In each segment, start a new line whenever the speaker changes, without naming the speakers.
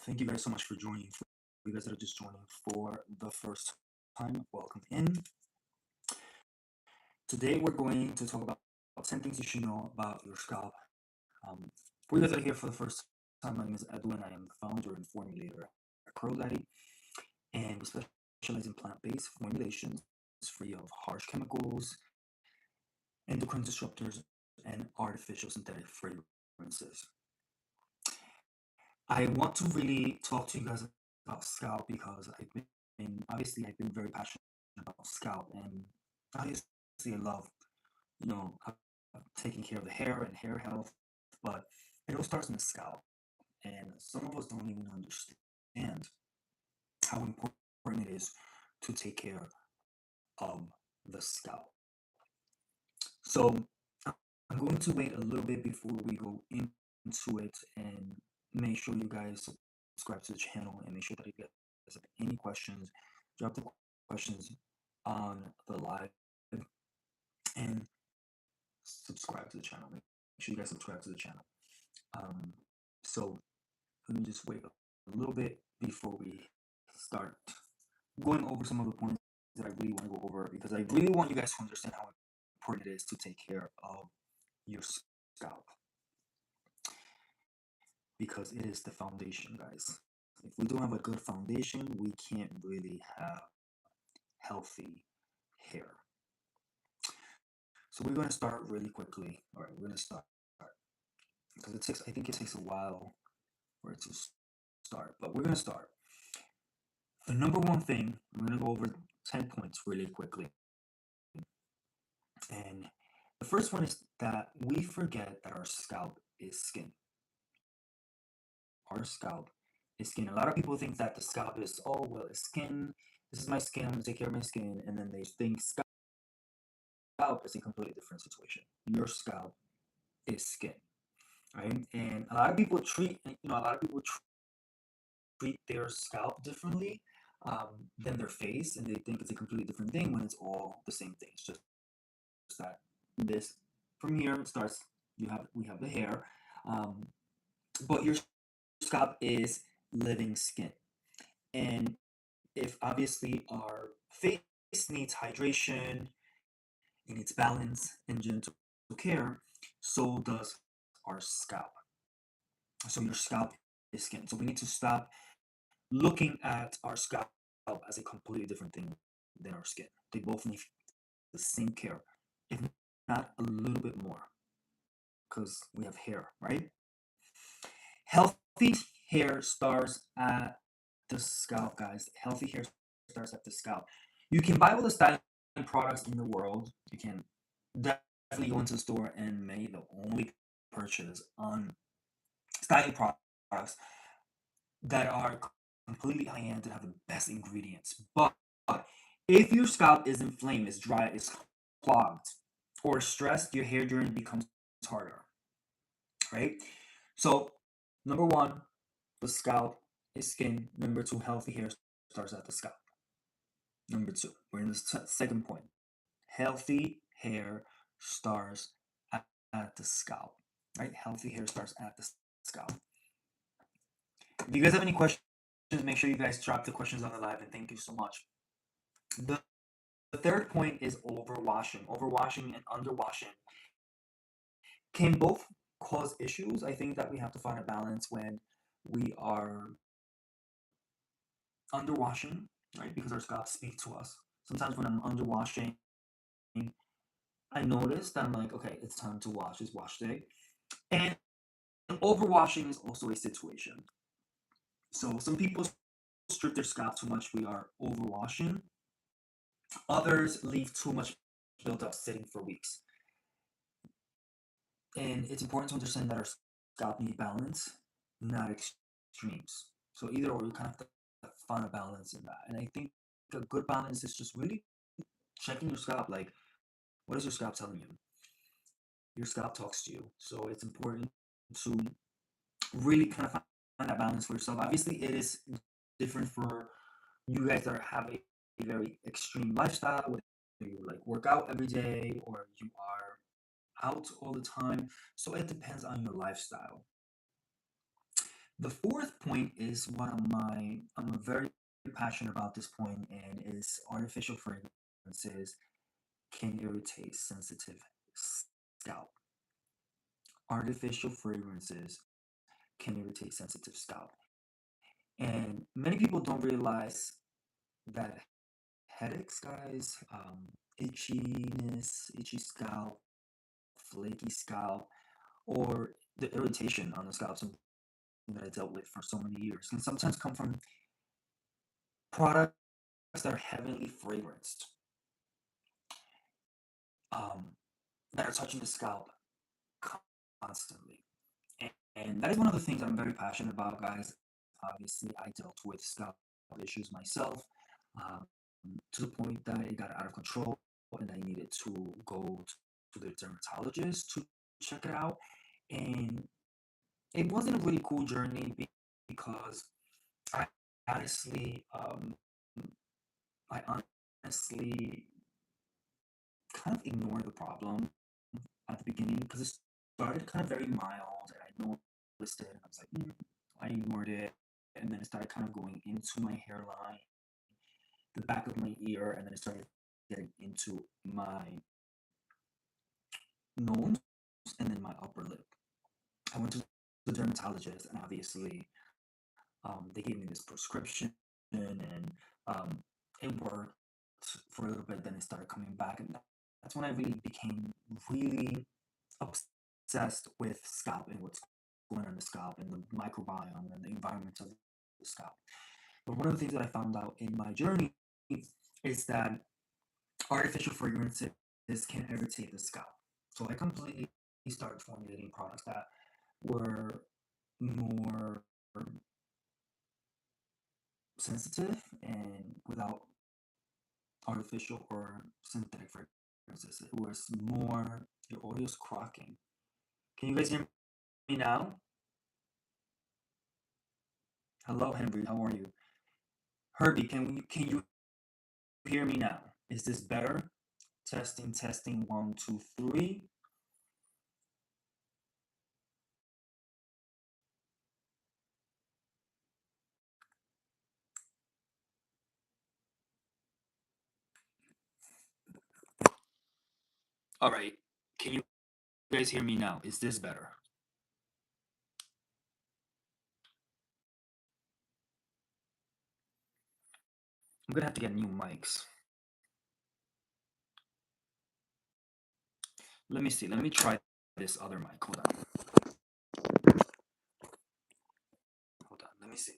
Thank you guys so much for joining. For you guys that are just joining for the first time, welcome in. Today we're going to talk about 10 things you should know about your scalp. Um, for you guys that are here for the first time, my name is Edwin. I am the founder and formulator at Curl Daddy, and we specialize in plant-based formulations free of harsh chemicals, endocrine disruptors, and artificial synthetic fragrances. I want to really talk to you guys about scalp because I've been very passionate about scalp, and obviously I love taking care of the hair and hair health, but it all starts in the scalp, and some of us don't even understand how important it is to take care of the scalp. So I'm going to wait a little bit before we go into it and make sure you guys subscribe to the channel and make sure that if you guys have any questions, drop the questions on the live and subscribe to the channel. Make sure you guys subscribe to the channel. So let me just wait a little bit before we start going over some of the points that I really want to go over because I really want you guys to understand how important it is to take care of your scalp because it is the foundation, guys. If we don't have a good foundation, we can't really have healthy hair. So we're going to start really quickly. All right, we're going to start because I think it takes a while for it to start, but we're going to start. The number one thing, I'm going to go over 10 points really quickly. And the first one is that we forget that our scalp is skin. Our scalp is skin. A lot of people think that the scalp is, oh, well, it's skin. This is my skin. I'm going to take care of my skin. And then they think scalp is a completely different situation. Your scalp is skin, right? And a lot of people treat their scalp differently than their face, and they think it's a completely different thing when it's all the same thing. It's just that this from here it starts. We have the hair, but your scalp is living skin, and if obviously our face needs hydration, it needs balance and gentle care, so does our scalp. So your scalp is skin. So we need to stop looking at our scalp as a completely different thing than our skin. They both need the same care, if not a little bit more, because we have hair, right? Healthy hair starts at the scalp, guys. Healthy hair starts at the scalp. You can buy all the styling products in the world. You can definitely go into the store and make the only purchase on styling products that are completely high-end and have the best ingredients. But if your scalp is inflamed, is dry, is clogged, or stressed, your hair journey becomes harder, right? So, number one, the scalp is skin. Number two, healthy hair starts at the scalp. Number two, we're in the second point. Healthy hair starts at the scalp, right? Healthy hair starts at the scalp. If you guys have any questions, make sure you guys drop the questions on the live, and thank you so much. The third point is overwashing. Overwashing and underwashing can both cause issues. I think that we have to find a balance when we are underwashing, right? Because our scalp speaks to us. Sometimes when I'm underwashing, I notice that I'm like, okay, it's time to wash. It's wash day. And overwashing is also a situation. So some people strip their scalp too much. We are overwashing. Others leave too much built up sitting for weeks. And it's important to understand that our scalp needs balance, not extremes. So either or, you kind of have to find a balance in that. And I think a good balance is just really checking your scalp. Like, what is your scalp telling you? Your scalp talks to you. So it's important to really kind of find that balance for yourself. Obviously, it is different for you guys that have a very extreme lifestyle, whether you like work out every day or you are out all the time. So it depends on your lifestyle. The fourth point is one of my I'm a very passionate about this point, and is artificial fragrances can irritate sensitive scalp. Artificial fragrances can irritate sensitive scalp. And many people don't realize that headaches, guys, itchiness, itchy scalp, flaky scalp, or the irritation on the scalp, something that I dealt with for so many years, can sometimes come from products that are heavily fragranced, um, that are touching the scalp constantly. And that is one of the things I'm very passionate about, guys. Obviously, I dealt with scalp issues myself, um, to the point that it got out of control and I needed to go to the dermatologist to check it out. And it wasn't a really cool journey because I honestly, I honestly kind of ignored the problem at the beginning because it started kind of very mild and I noticed it and I was like, I ignored it. And then it started kind of going into my hairline, the back of my ear, and then it started getting into my nose and then my upper lip. I went to the dermatologist and obviously they gave me this prescription and um, it worked for a little bit. Then it started coming back, and that's when I really became really obsessed with scalp and what's going on in the scalp and the microbiome and the environment of the scalp. But one of the things that I found out in my journey is that artificial fragrances can irritate the scalp. So I completely started formulating products that were more sensitive and without artificial or synthetic fragrances. It was more, your audio's cracking. Can you guys hear me now? Hello, Henry. How are you? Herbie, can you hear me now? Is this better? Testing, testing, one, two, three. All right. Can you guys hear me now? Is this better? I'm gonna have to get new mics. Let me see. Let me try this other mic. Hold on. Hold on. Let me see.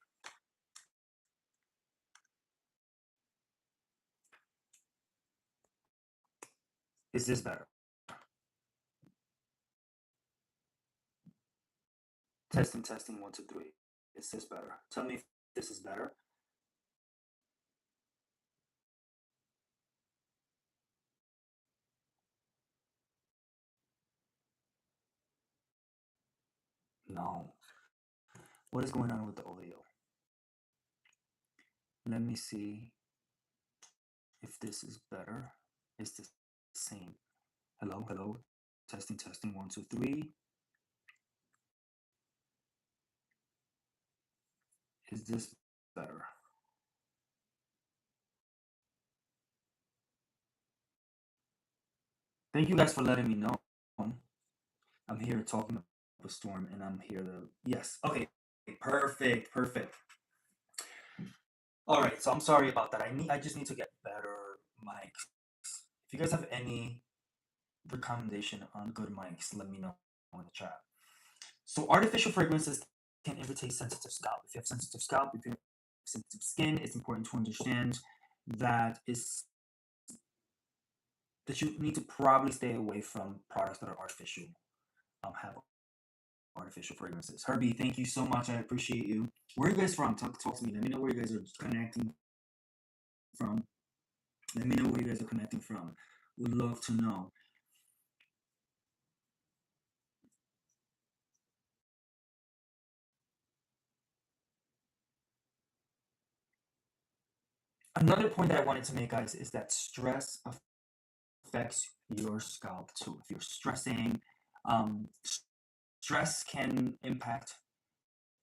Is this better? Testing, testing, one, two, three. Is this better? Tell me if this is better. No. What is going on with the audio? Let me see if this is better. Is this the same? Hello, hello. Testing, testing, one, two, three. Is this better? Thank you guys for letting me know. I'm here talking up a storm and I'm here to. Yes. Okay. Perfect. Perfect. All right. So I'm sorry about that. I just need to get better mics. If you guys have any recommendation on good mics, let me know in the chat. So artificial fragrances can irritate sensitive scalp. If you have sensitive scalp, if you have sensitive skin, it's important to understand that is that you need to probably stay away from products that are artificial, have artificial fragrances. Herbie, thank you so much. I appreciate you. Where are you guys from? Talk to me. Let me know where you guys are connecting from. Let me know where you guys are connecting from. Would love to know. Another point that I wanted to make, guys, is that stress affects your scalp too. If you're stressing, um, stress can impact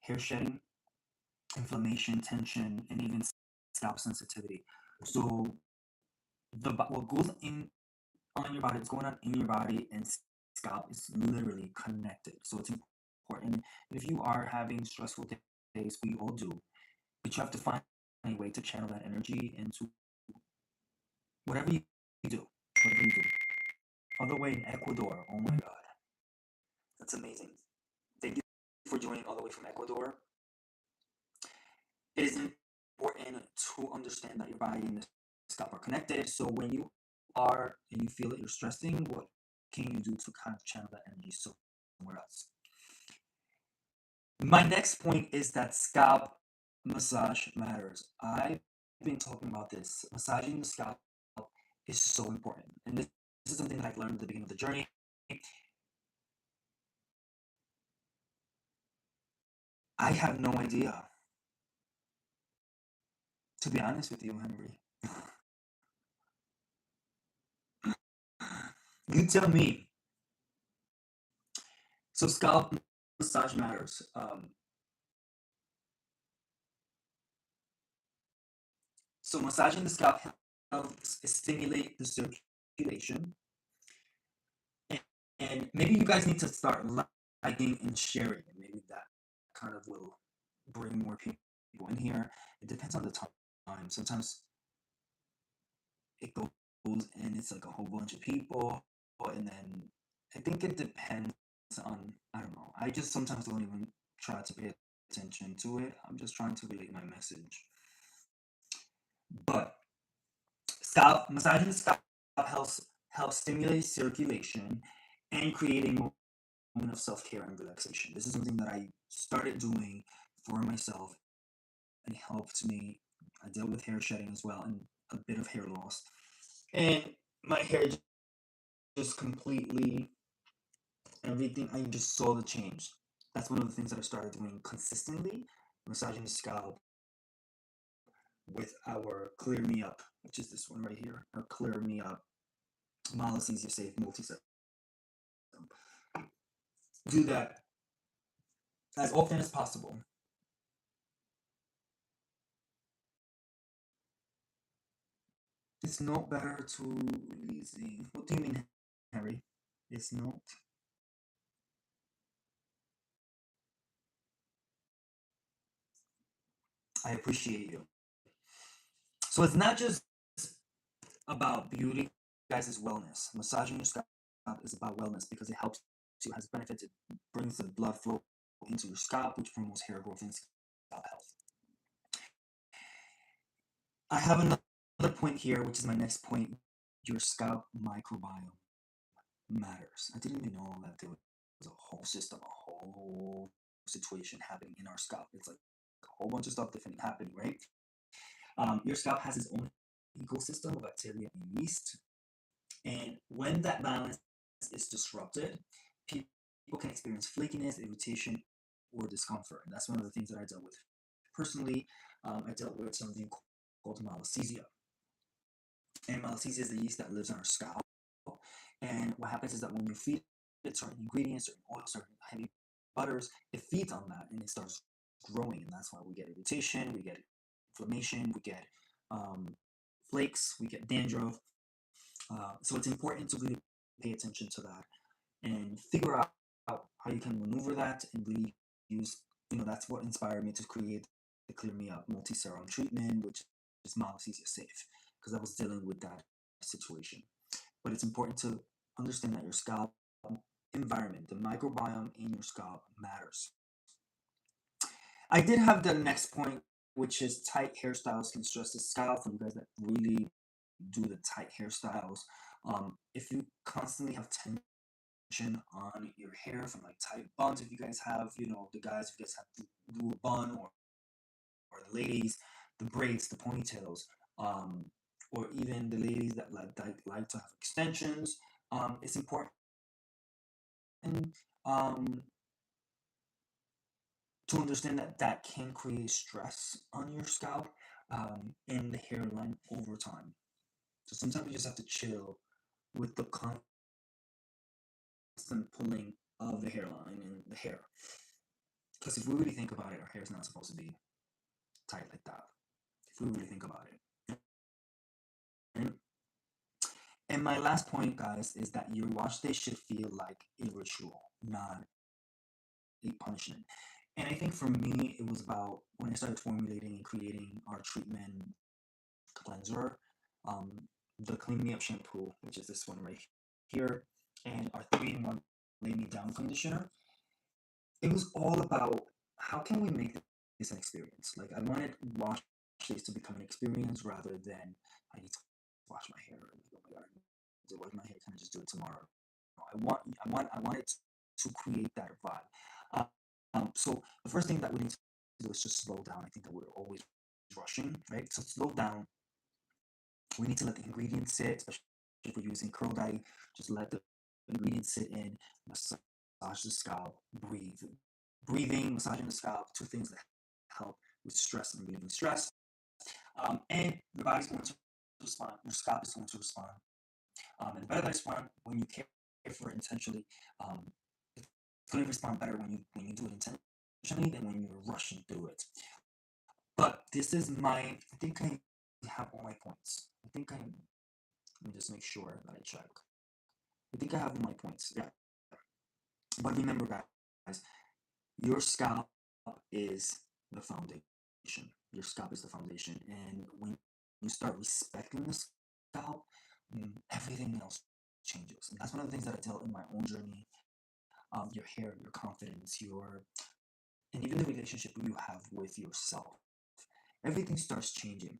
hair shedding, inflammation, tension, and even scalp sensitivity. So what goes in on your body, it's going on in your body, and scalp is literally connected. So it's important. If you are having stressful days, we all do, but you have to find a way to channel that energy into whatever you do. Whatever you do. All the way in Ecuador. Oh my God, that's amazing. Thank you for joining all the way from Ecuador. It is important to understand that your body and the scalp are connected. So when you are and you feel that you're stressing, what can you do to kind of channel that energy somewhere else? My next point is that scalp massage matters. I've been talking about this. Massaging the scalp is so important. And this is something that I've learned at the beginning of the journey. I have no idea, to be honest with you, Henry. You tell me. So scalp massage matters. So massaging the scalp helps stimulate the circulation, and, and maybe you guys need to start liking and sharing, and maybe that kind of will bring more people in here. It depends on the time. Sometimes it goes and it's like a whole bunch of people, and then I think it depends on, I don't know. I just sometimes don't even try to pay attention to it. I'm just trying to relate my message. But scalp massaging the scalp helps stimulate circulation and create a moment of self-care and relaxation. This is something that I started doing for myself and helped me. I dealt with hair shedding as well and a bit of hair loss. And my hair just completely, everything, I just saw the change. That's one of the things that I started doing consistently, massaging the scalp with our Clear Me Up, which is this one right here, our Clear Me Up Malacesia Safe Multi-Set. Do that as often as possible. It's not better to easy. What do you mean, Harry? It's not. I appreciate you. So it's not just about beauty, guys. It's wellness. Massaging your scalp is about wellness because it helps you, has benefits. It brings the blood flow into your scalp, which promotes hair growth and scalp health. I have another point here, which is my next point. Your scalp microbiome matters. I didn't even know that there was a whole system, a whole situation happening in our scalp. It's like a whole bunch of stuff different happening, right? Your scalp has its own ecosystem of bacteria and yeast, and when that balance is disrupted, people can experience flakiness, irritation, or discomfort. And that's one of the things that I dealt with personally. I dealt with something called malacesia, and malacesia is the yeast that lives on our scalp. And what happens is that when you feed it certain ingredients, certain oils, certain heavy butters, it feeds on that and it starts growing, and that's why we get irritation, we get inflammation, we get um, flakes, we get dandruff. So it's important to really pay attention to that and figure out how you can maneuver that and really use. That's what inspired me to create the Clear Me Up multi serum treatment, which is malacesia safe, because I was dealing with that situation. But it's important to understand that your scalp environment, the microbiome in your scalp matters. I did have the next point, which is tight hairstyles can stress the scalp. For you guys that really do the tight hairstyles, if you constantly have tension on your hair from like tight buns, if you guys have, the guys, if you guys have to do a bun, or the ladies, the braids, the ponytails, um, or even the ladies that like to have extensions, it's important um, to understand that that can create stress on your scalp and the hairline over time. So sometimes you just have to chill with the constant pulling of the hairline and the hair. Because if we really think about it, our hair is not supposed to be tight like that. If we really think about it. Right? And my last point, guys, is that your wash day should feel like a ritual, not a punishment. And I think for me, it was about when I started formulating and creating our treatment cleanser, um, the Clean Me Up shampoo, which is this one right here, and our 3-in-1 Lay Me Down conditioner. It was all about how can we make this an experience. Like I wanted wash days to become an experience rather than I need to wash my hair. Like, oh my god, I need to wash my hair. Can I just do it tomorrow? No, I wanted to create that vibe. So the first thing that we need to do is just slow down. I think that we're always rushing, right? So slow down. We need to let the ingredients sit, especially if we're using curl dye. Just let the ingredients sit in, massage the scalp, breathe. Breathing, massaging the scalp, two things that help with stress and relieving stress. And your body's going to respond, your scalp is going to respond. And the better they respond when you care for it intentionally, um, it's going to respond better when you do it intentionally than when you're rushing through it. But this is I think I have all my points. Let me just make sure that I check. I think I have all my points. Yeah. But remember, guys, your scalp is the foundation. Your scalp is the foundation. And when you start respecting the scalp, everything else changes. And that's one of the things that I tell in my own journey. Your hair, your confidence, and even the relationship you have with yourself. Everything starts changing.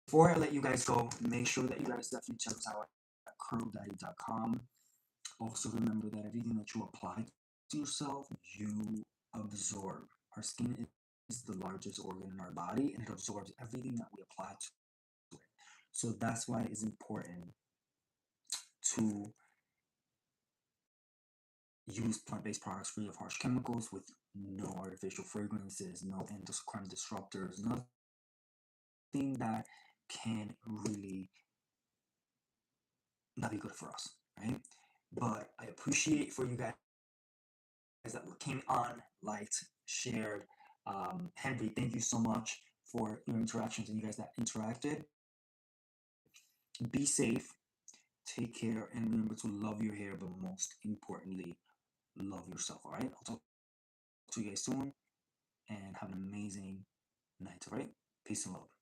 Before I let you guys go, make sure that you guys definitely check us out at curldaddy.com. Also remember that everything that you apply to yourself, you absorb. Our skin is the largest organ in our body and it absorbs everything that we apply to it. So that's why it's important to use plant-based products free of harsh chemicals with no artificial fragrances, no endocrine disruptors, nothing that can really not be good for us, right? But I appreciate for you guys that came on, liked, shared. Henry, thank you so much for your interactions and you guys that interacted. Be safe, take care, and remember to love your hair, but most importantly, love yourself. All right, I'll talk to you guys soon and have an amazing night. All right, peace and love.